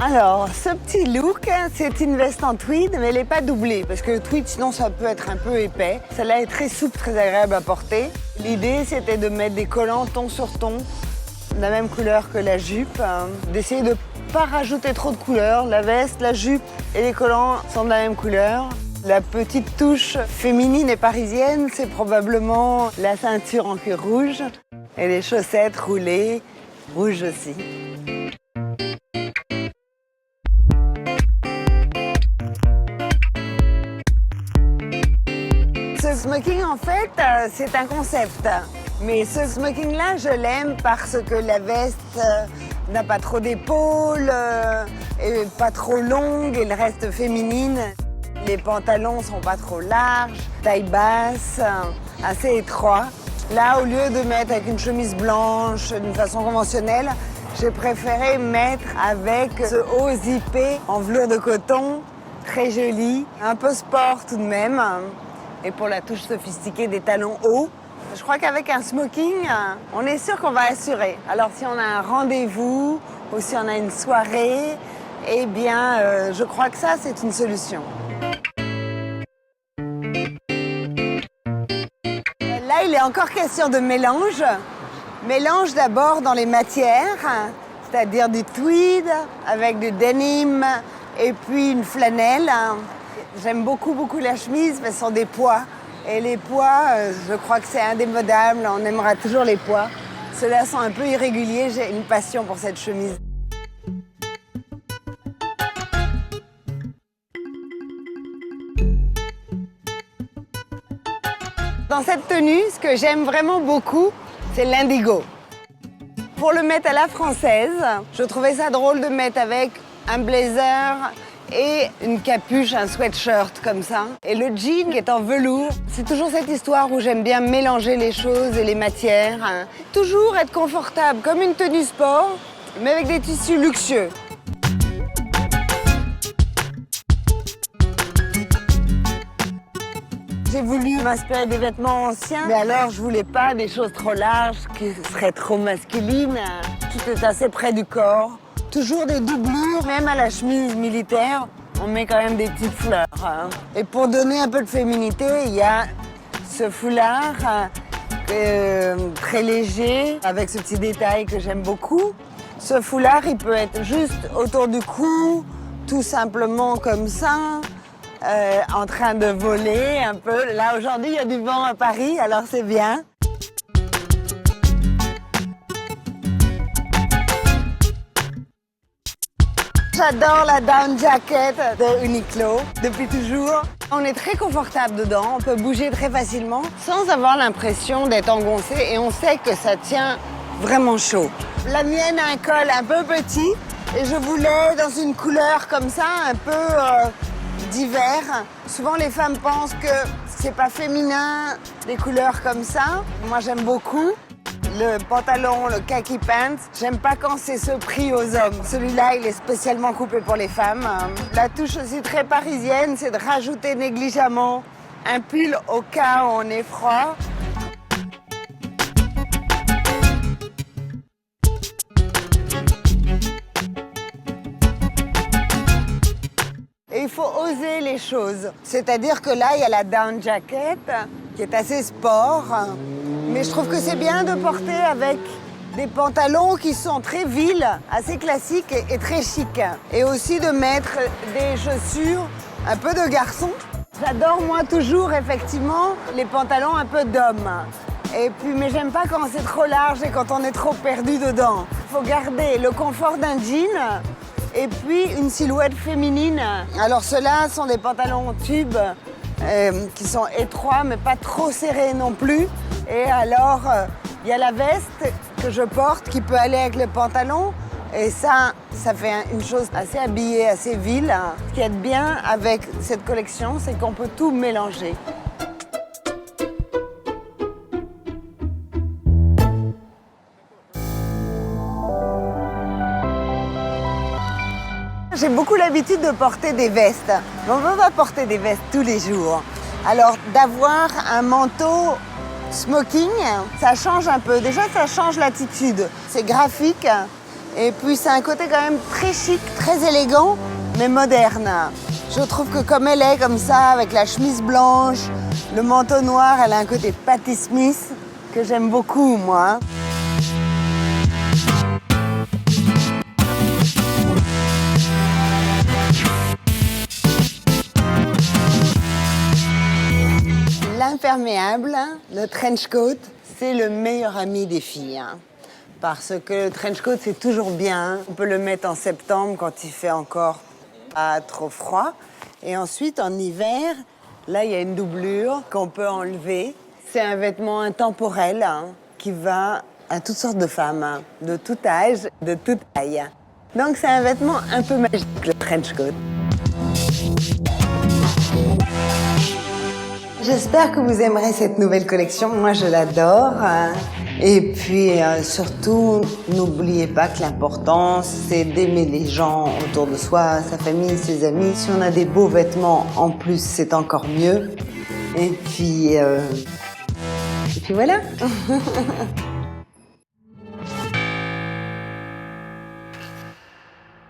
Alors, ce petit look, c'est une veste en tweed, mais elle n'est pas doublée, parce que le tweed, sinon, ça peut être un peu épais. Celle-là est très souple, très agréable à porter. L'idée, c'était de mettre des collants ton sur ton, de la même couleur que la jupe, d'essayer de ne pas rajouter trop de couleurs. La veste, la jupe et les collants sont de la même couleur. La petite touche féminine et parisienne, c'est probablement la ceinture en cuir rouge et les chaussettes roulées, rouges aussi. Ce smoking, en fait, c'est un concept. Mais ce smoking-là, je l'aime parce que la veste n'a pas trop d'épaules, et pas trop longue, elle reste féminine. Les pantalons sont pas trop larges, taille basse, assez étroit. Là, au lieu de mettre avec une chemise blanche d'une façon conventionnelle, j'ai préféré mettre avec ce haut zippé en velours de coton, très joli, un peu sport tout de même. Et pour la touche sophistiquée, des talons hauts. Je crois qu'avec un smoking, on est sûr qu'on va assurer. Alors si on a un rendez-vous ou si on a une soirée, eh bien, je crois que ça, c'est une solution. Là, il est encore question de mélange. Mélange d'abord dans les matières, c'est-à-dire du tweed avec du denim et puis une flanelle. J'aime beaucoup la chemise, mais ce sont des pois. Et les pois, je crois que c'est indémodable, on aimera toujours les pois. Ceux-là sont un peu irréguliers, j'ai une passion pour cette chemise. Dans cette tenue, ce que j'aime vraiment beaucoup, c'est l'indigo. Pour le mettre à la française, je trouvais ça drôle de mettre avec un blazer et une capuche, un sweatshirt comme ça. Et le jean qui est en velours. C'est toujours cette histoire où j'aime bien mélanger les choses et les matières. Toujours être confortable, comme une tenue sport, mais avec des tissus luxueux. J'ai voulu m'inspirer des vêtements anciens, mais alors je voulais pas des choses trop larges qui seraient trop masculines. Tout est assez près du corps. Toujours des doublures, même à la chemise militaire, on met quand même des petites fleurs. Et pour donner un peu de féminité, il y a ce foulard très léger, avec ce petit détail que j'aime beaucoup. Ce foulard, il peut être juste autour du cou, tout simplement comme ça, en train de voler un peu. Là, aujourd'hui, il y a du vent à Paris, alors c'est bien. J'adore la down jacket de Uniqlo depuis toujours. On est très confortable dedans, on peut bouger très facilement sans avoir l'impression d'être engoncé et on sait que ça tient vraiment chaud. La mienne a un col un peu petit et je voulais dans une couleur comme ça, un peu d'hiver. Souvent les femmes pensent que c'est pas féminin, des couleurs comme ça. Moi j'aime beaucoup. Le pantalon, le khaki pants, j'aime pas quand c'est ce prix aux hommes. Celui-là, il est spécialement coupé pour les femmes. La touche aussi très parisienne, c'est de rajouter négligemment un pull au cas où on est froid. Et il faut oser les choses. C'est-à-dire que là, il y a la down jacket qui est assez sport. Mais je trouve que c'est bien de porter avec des pantalons qui sont très vils, assez classiques et très chics. Et aussi de mettre des chaussures un peu de garçon. J'adore moi toujours effectivement les pantalons un peu d'homme. Et puis, mais j'aime pas quand c'est trop large et quand on est trop perdu dedans. Il faut garder le confort d'un jean et puis une silhouette féminine. Alors ceux-là sont des pantalons tubes qui sont étroits mais pas trop serrés non plus. Et alors, il y a la veste que je porte qui peut aller avec le pantalon. Et ça fait une chose assez habillée, assez ville. Ce qui est bien avec cette collection, c'est qu'on peut tout mélanger. J'ai beaucoup l'habitude de porter des vestes. Mais on ne peut pas porter des vestes tous les jours. Alors, d'avoir un manteau smoking, ça change un peu. Déjà, ça change l'attitude. C'est graphique Et puis c'est un côté quand même très chic, très élégant, mais moderne. Je trouve que comme elle est comme ça, avec la chemise blanche, le manteau noir, elle a un côté Patti Smith que j'aime beaucoup, moi. L'imperméable, le trench coat, c'est le meilleur ami des filles. Parce que le trench coat, c'est toujours bien. On peut le mettre en septembre quand il fait encore pas trop froid. Et ensuite, en hiver, là, il y a une doublure qu'on peut enlever. C'est un vêtement intemporel qui va à toutes sortes de femmes, de tout âge, de toute taille. Donc, c'est un vêtement un peu magique, le trench coat. J'espère que vous aimerez cette nouvelle collection. Moi, je l'adore. Et puis, surtout, n'oubliez pas que l'important, c'est d'aimer les gens autour de soi, sa famille, ses amis. Si on a des beaux vêtements, en plus, c'est encore mieux. Et puis voilà.